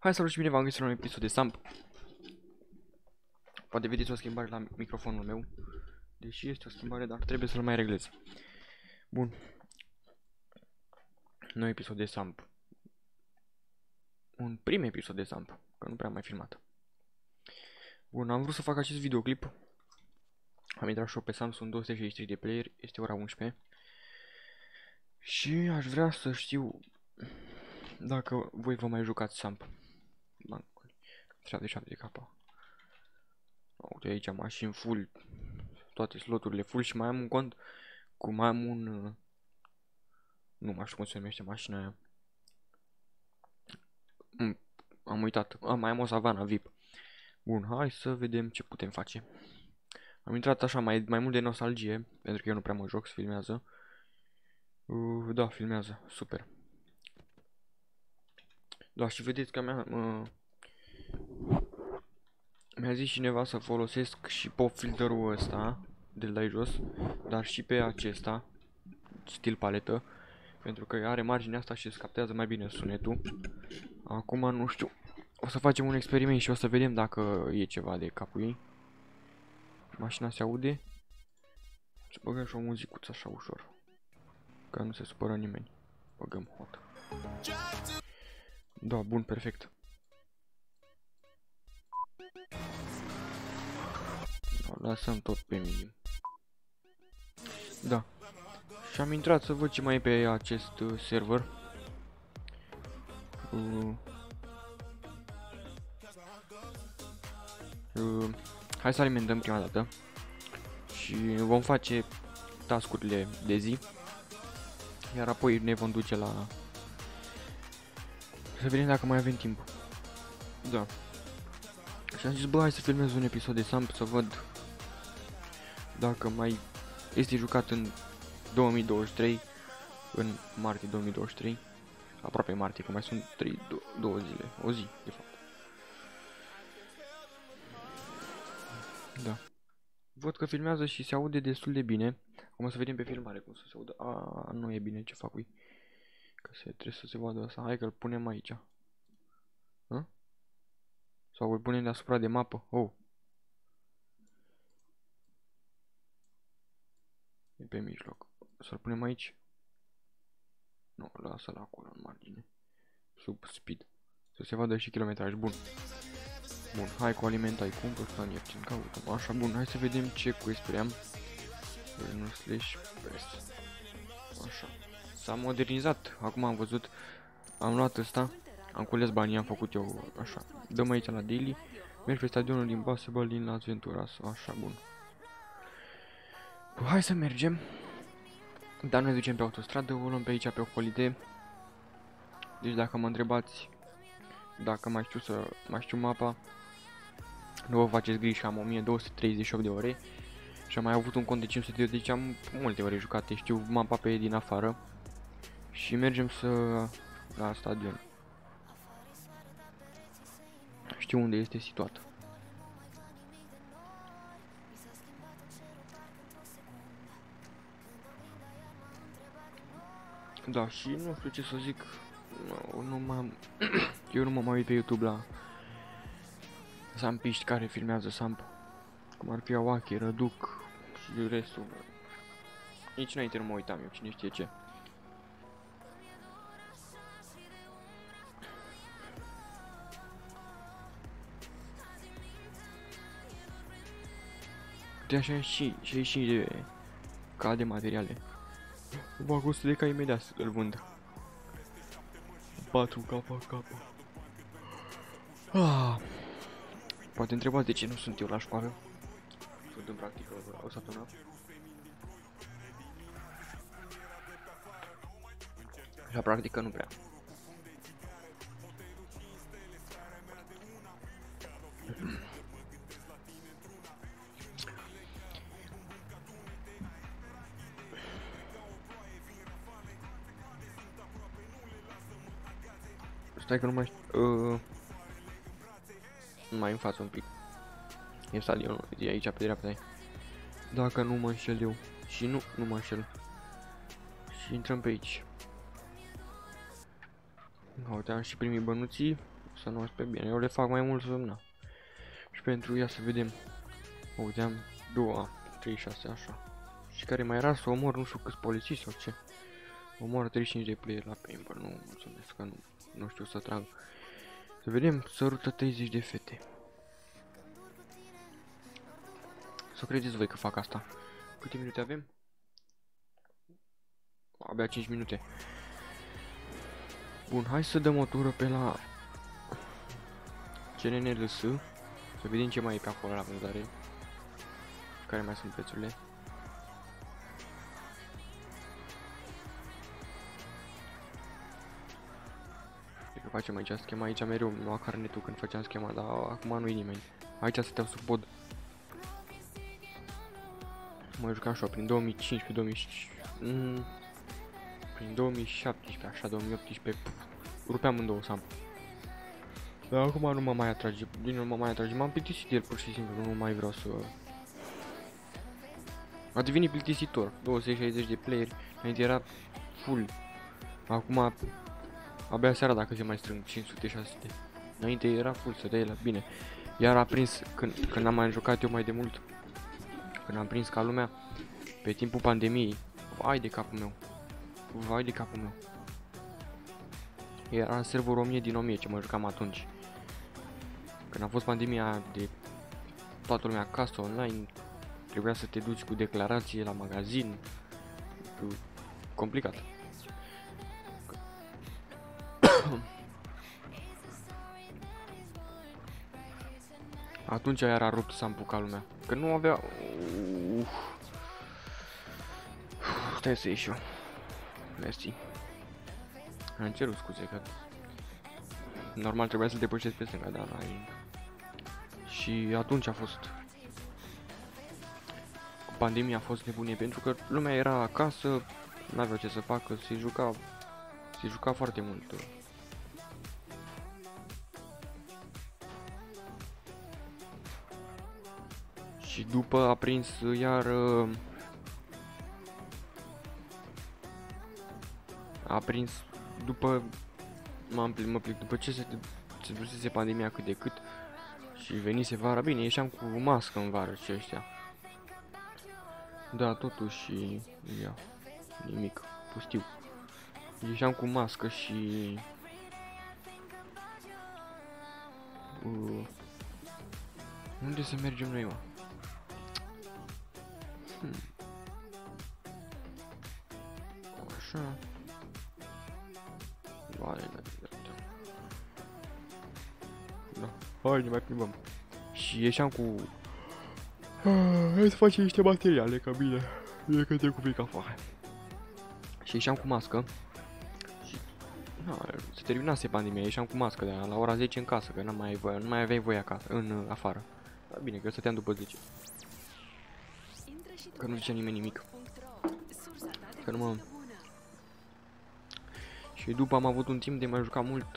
Hai salut și bine v-am găsit la un episod de Samp. Poate vedeți o schimbare la microfonul meu, deși este o schimbare, dar trebuie să-l mai reglez. Bun. Nou episod de Samp. Un prim episod de Samp, că nu prea am mai filmat. Bun, am vrut să fac acest videoclip. Am intrat și eu pe Samsung 263 de player, este ora 11. Și aș vrea să știu dacă voi vă mai jucați Samp. 77 de capa. Uite aici mașini full, toate sloturile full și mai am un cont cu mai am un... nu mai știu cum se numește mașina aia. Am uitat. Mai am o Savana VIP. Bun, hai să vedem ce putem face. Am intrat așa mai mult de nostalgie, pentru că eu nu prea mă joc, se filmează. Da, filmează, super. Da, și vedeți că mi-a zis cineva să folosesc și pop filterul ăsta de la jos, dar și pe acesta, stil paletă, pentru că are marginea asta și se captează mai bine sunetul. Acum nu știu, o să facem un experiment și o să vedem dacă e ceva de capul ei. Mașina se aude. Să băgăm și o muzicuță așa ușor, ca nu se supără nimeni. Băgăm hot. Da, bun, perfect. Da, lăsăm tot pe minim. Da. Și am intrat să văd ce mai e pe acest server. Hai să alimentăm prima dată. Și vom face task-urile de zi. Iar apoi ne vom duce la... să vedem dacă mai avem timp. Da. Și am zis, bă, hai să filmez un episod de Samp să văd dacă mai este jucat în 2023, în martie 2023, aproape martie, că mai sunt 2 zile, o zi, de fapt. Da. Văd că filmează și se aude destul de bine. Acum să vedem pe filmare cum să se audă. Nu e bine ce fac, ui. Că trebuie să se vadă asta. Hai că îl punem aici. Hă? Sau îl punem deasupra de mapă. Oh. E pe mijloc. Să-l punem aici. Nu, lasă-l acolo în margine. Sub speed. Să se vadă și kilometraj. Bun. Bun, hai cu alimentai. Cumpăr, plan, iercin, căutăm. Așa, bun, hai să vedem ce quest vreau. Nu slash press. Așa. S-a modernizat. Acum am văzut. Am luat ăsta. Am cules banii, am făcut eu așa. Dăm aici la daily. Merg pe stadionul din basketball din Las Venturas. Așa, bun. Hai să mergem. Dar noi ducem pe autostradă, o luăm pe aici pe Holiday. Deci dacă mă întrebați dacă mai știu mapa, nu vă faceți griji că am 1238 de ore. Și am mai avut un cont de 500 de ore, deci am multe ore jucate, știu mapa pe din afară. Și mergem la stadion. Știu unde este situat. Da, și nu știu ce să zic. Eu nu m-am uit pe YouTube la sampiști care filmează Samp. Cum ar fi Awaki, Răduc și restul. Nici înainte nu mă uitam eu, cine știe ce. De așa și 65 de ca de materiale. Bag 100 de ca imediat îl vând. 4 capa. Poate întrebați de ce nu sunt eu la școală. Sunt în practică o săptămână. La practică nu prea. Stai că nu mai știu. Mai în față un pic. E stadionul, e aici pe dreapta. Dacă nu mă înșel eu. Și nu mă înșel. Și intrăm pe aici. Uite, am și primit bănuții. să nu pe bine. Eu le fac mai mult săptămâna. Și pentru ea să vedem. Uite, am 2, 3, 6, așa. Și care mai rar să omor, nu știu câți polițiști sau ce. Omor 35 de player la paintball, nu mulțumesc că nu știu să trag. Să vedem, sărută 30 de fete. Să credeți voi că fac asta. Câte minute avem? Abia 5 minute. Bun, hai să dăm o tură pe la CNNLS. Să vedem ce mai e pe acolo la vânzare. Care mai sunt prețurile. Cred că facem aici schema. Aici mereu îmi lua carnetul când făceam schema, dar acum nu e nimeni. Aici stăteau sub pod. Mă jucam și eu prin 2015, prin 2017, așa, 2018, rupeam în două Samp. Dar acum nu mă mai atrage, nu mă mai atrage, m-am plictisit de el pur și simplu, nu mai vreau să... A devenit plictisitor, 260 de playeri, înainte era full, acum abia seara dacă se mai strâng 500-600, înainte era full, să dai la bine, iar a prins, când am mai jucat eu mai de mult, când am prins ca lumea, pe timpul pandemiei, vai de capul meu, vai de capul meu. Era în serverul 1000 din 1000 ce mă jucam atunci. Când a fost pandemia de toată lumea acasă, online, trebuia să te duci cu declarație la magazin. Complicat. Atunci era rupt să apuca lumea. Că nu avea... Stai să ieși eu. Mersi. Am cerut scuze că... Normal trebuia să depășesc pe stânga, dar n-ai... Și atunci a fost... Cu pandemia a fost nebunie pentru că lumea era acasă, n-avea ce să facă, se juca foarte mult. Și după a prins iar... A prins după... mă plic, după ce se dusese pandemia cât de cât și venise vara, bine, ieșeam cu mască în vară și ăștia. Da, totuși, ia, nimic, pustiu. Ieșeam cu mască și... unde să mergem noi, mă? Așa. Da. Hai, ne mai plimbăm. Și ieșeam cu... hai să facem niște materiale, că bine. E că te cupic afară. Și ieșeam cu mască. Și... se terminase pandemia, ieșeam cu mască de aia, la ora 10 în casă, că nu mai aveai voie acasă, în afară. Dar bine, că stăteam după 10. Că nu zicea nimeni nimic. Că nu mă... Și după am avut un timp de mai jucat mult.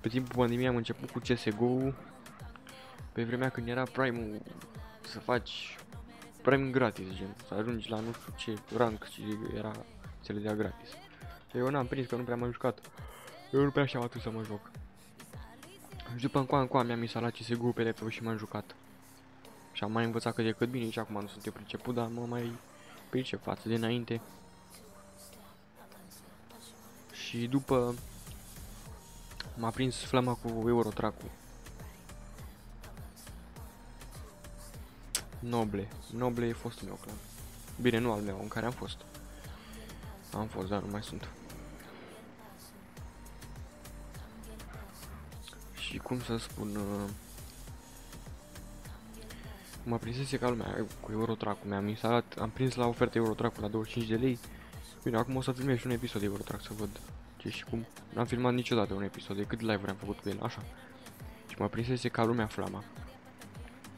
Pe timpul pandemiei am început cu CSGO. Pe vremea când era Prime-ul, să faci Prime gratis, gen, să ajungi la nu știu ce rank și era, se le dea gratis. Eu n-am prins că nu prea m-am jucat. Eu nu prea știam atât să mă joc. Și după încoa mi-am instalat CSGO pe laptop și m-am jucat. Și am mai învățat cât de cât bine, și acum nu sunt eu priceput, dar mă mai pricep față de înainte. Și după m-a prins flama cu Eurotrack-ul. Noble e fostul meu clan. Bine, nu al meu, în care am fost. Am fost, dar nu mai sunt. Și cum să spun... mă prinsese ca lumea cu Eurotrack-ul. Mi-am instalat, am prins la ofertă Eurotrack-ul la 25 de lei. Bine, acum o să filmez și un episod de Eurotrack să văd ce și cum. N-am filmat niciodată un episod, decât live-uri am făcut cu el, așa. Și mă prinsese ca lumea flama.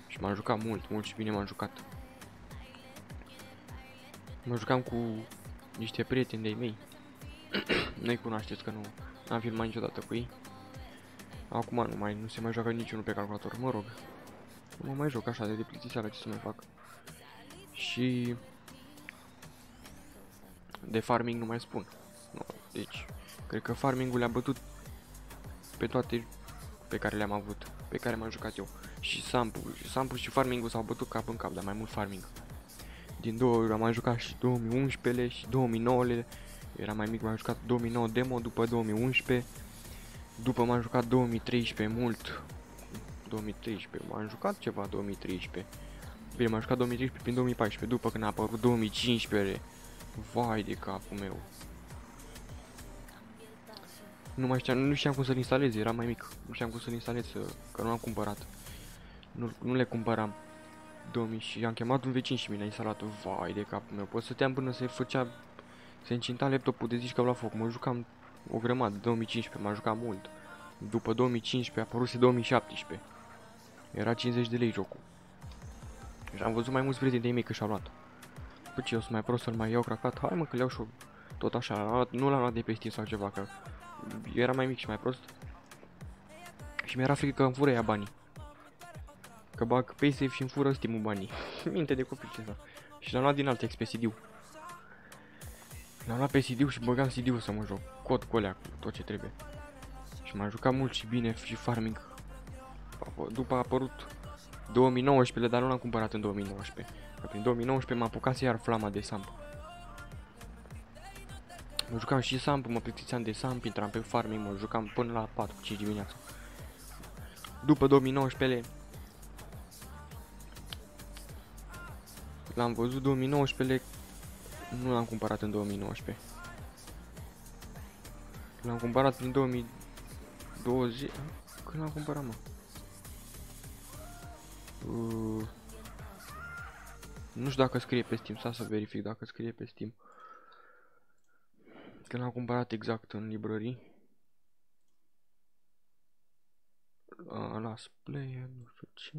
Și m-am jucat mult și bine m-am jucat. Mă jucam cu niște prieteni de-ai mei. Nu-i cunoașteți că nu am filmat niciodată cu ei. Acum nu se mai joacă niciunul pe calculator, mă rog. Nu mă mai joc așa de plictiseală, ce să mai fac. Și... de farming nu mai spun. No, deci, cred că farming-ul le-a bătut pe toate pe care le-am avut, pe care m-am jucat eu. Și Sampu și farming-ul s-au bătut cap în cap, dar mai mult farming. Din 2 am mai jucat și 2011 și 2009-le. Era mai mic, m-am jucat 2009 demo, după 2011. După m-am jucat 2013 mult. 2013, m-am jucat ceva 2013. Bine, m-am jucat 2013 prin 2014, după când a apărut 2015. Vai de capul meu. Nu știam cum să-l instalez, era mai mic. Nu știam cum să-l instalez, că nu am cumpărat. Nu le cumpăram. 2000 și am chemat un vecin și mi l-a instalat. Vai de capul meu. Pot stăteam până se încinta laptopul de zici că a luat foc. Mă jucam o grămadă. 2015 m-am jucat mult. După 2015 a apărut 2017. Era 50 de lei jocul. Și am văzut mai mulți prieteni de-ai mei că și-au luat. Bă, ce, eu sunt mai prost să-l mai iau cracat? Hai mă, că le-au și tot așa. Nu l-am luat de pe Steam sau ceva, că era mai mic și mai prost. Și mi-era frică că îmi fură ea banii. Că bag PaySafe și îmi fură Steam-ul banii. Minte de copil ce asta. Și l-am luat din Altex pe CD-ul. L-am luat pe CD-ul și băgam CD-ul să mă joc. Cod cu alea, cu tot ce trebuie. Și m-am jucat mult și bine și farming. După a apărut 2019, dar nu l-am cumpărat în 2019. Că prin 2019 m-a apucat iar flama de Samp. Mă jucam și Samp, mă plictiseam de Samp, intram pe farming, mă jucam până la 4-5 dimineața. După 2019 l-am văzut 2019, nu l-am cumpărat în 2019. L-am cumpărat prin 2020. Când l-am cumpărat, mă? Nu știu dacă scrie pe Steam, să verific dacă scrie pe Steam. Când l-am cumpărat exact în librării. Last player, nu știu ce.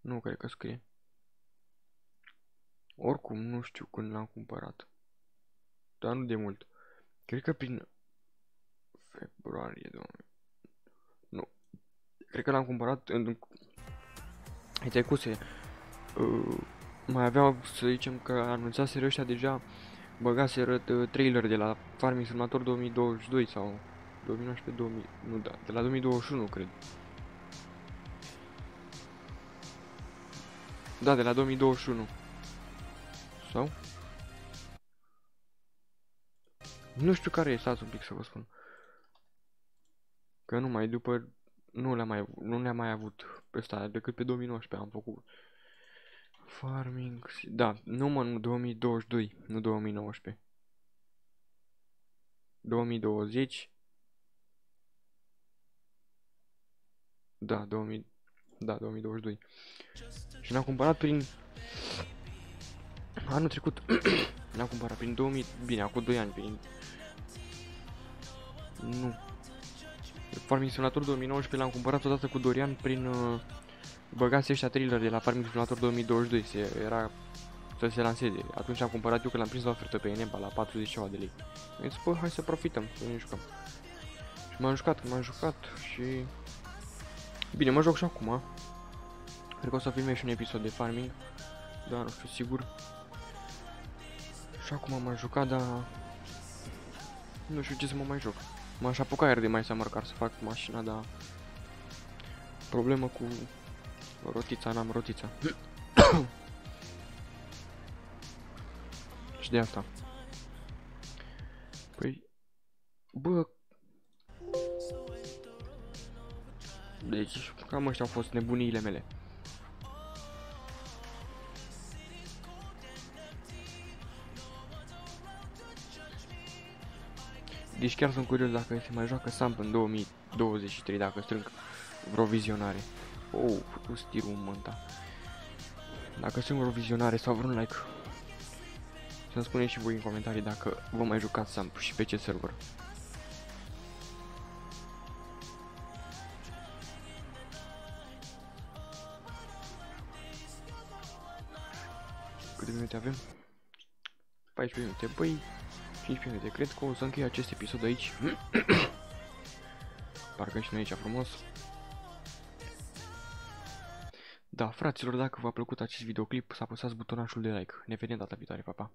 Nu cred că scrie. Oricum, nu știu când l-am cumpărat. Dar nu de mult. Cred că prin februarie 2000. Nu. Cred că l-am cumpărat în... Ai trecuse. Mai aveau, să zicem că anunțaseră ăștia deja, băgaseră trailer de la Farming Simulator 2022 sau 2019, 2000, nu da, de la 2021 cred. Da, de la 2021. Sau? Nu știu care e, stați un pic să vă spun. Că numai după nu le-am mai avut pe ăsta, decât pe 2019 am făcut. Farming, da, nu 2022, nu 2019. 2020. Da, 2022. Și l-am cumpărat prin anul trecut. L-am cumpărat prin 2000, bine, acum 2 ani, prin... Nu. Farming Simulator 2019 l-am cumpărat odată cu Dorian prin... Băgase ăștia trailer de la Farming Simulator 2022, era să se lanseze. Atunci am cumpărat eu, că l-am prins la ofertă pe Eneba la 40 ceva de lei. Mi-am zis, bă, hai să profităm, să ne jucăm. Și m-am jucat și... Bine, mă joc și acum. Cred că o să filmez și un episod de farming, dar nu știu sigur. Și acum m-am jucat, dar... Nu știu ce să mă mai joc. M-aș apuca iar de mai Summer Car să fac mașina, dar... Problemă cu... rotița, n-am rotița. Și de asta. Păi... Bă... Deci, cam ăștia au fost nebuniile mele. Deci chiar sunt curios dacă se mai joacă Samp în 2023, dacă strâng vreo vizionare. Oh, cu stirul mânta. Dacă sunt vreo vizionare sau vreun like, să-mi spuneți și voi în comentarii dacă vă mai jucați Samp și pe ce server. Câte minute avem? 14 minute, băi, 15 minute. Cred că o să închei acest episod aici. Parcă și noi aici frumos. Da, fraților, dacă v-a plăcut acest videoclip, să apăsați butonașul de like. Ne vedem data viitoare, pa, pa!